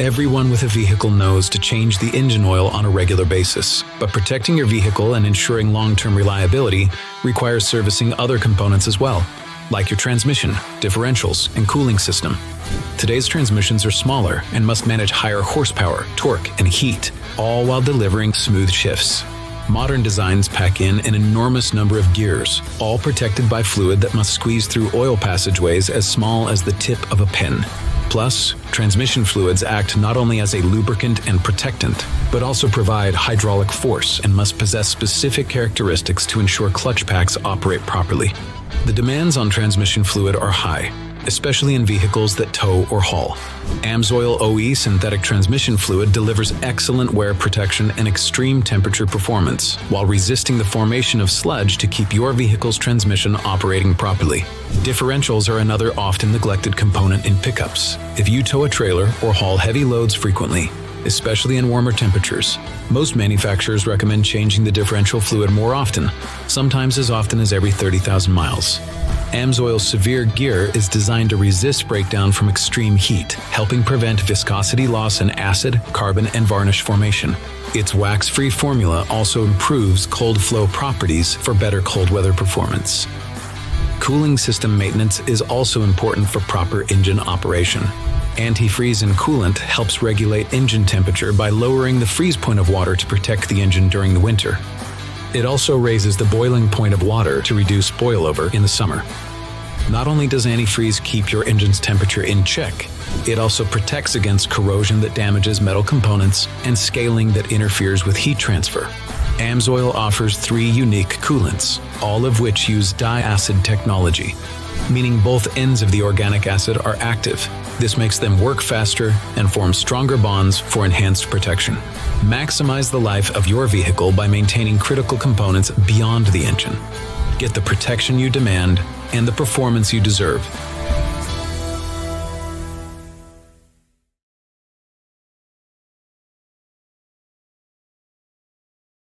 Everyone with a vehicle knows to change the engine oil on a regular basis, but protecting your vehicle and ensuring long-term reliability requires servicing other components as well, like your transmission, differentials, and cooling system. Today's transmissions are smaller and must manage higher horsepower, torque, and heat, all while delivering smooth shifts. Modern designs pack in an enormous number of gears, all protected by fluid that must squeeze through oil passageways as small as the tip of a pen. Plus, transmission fluids act not only as a lubricant and protectant, but also provide hydraulic force and must possess specific characteristics to ensure clutch packs operate properly. The demands on transmission fluid are high, especially in vehicles that tow or haul. AMSOIL OE synthetic transmission fluid delivers excellent wear protection and extreme temperature performance, while resisting the formation of sludge to keep your vehicle's transmission operating properly. Differentials are another often neglected component in pickups. If you tow a trailer or haul heavy loads frequently, especially in warmer temperatures, most manufacturers recommend changing the differential fluid more often, sometimes as often as every 30,000 miles. AMSOIL Severe Gear is designed to resist breakdown from extreme heat, helping prevent viscosity loss and acid, carbon, and varnish formation. Its wax-free formula also improves cold flow properties for better cold weather performance. Cooling system maintenance is also important for proper engine operation. Antifreeze and coolant helps regulate engine temperature by lowering the freeze point of water to protect the engine during the winter. It also raises the boiling point of water to reduce boilover in the summer. Not only does antifreeze keep your engine's temperature in check, it also protects against corrosion that damages metal components and scaling that interferes with heat transfer. AMSOIL offers 3 unique coolants, all of which use diacid technology, meaning both ends of the organic acid are active. This makes them work faster and form stronger bonds for enhanced protection. Maximize the life of your vehicle by maintaining critical components beyond the engine. Get the protection you demand and the performance you deserve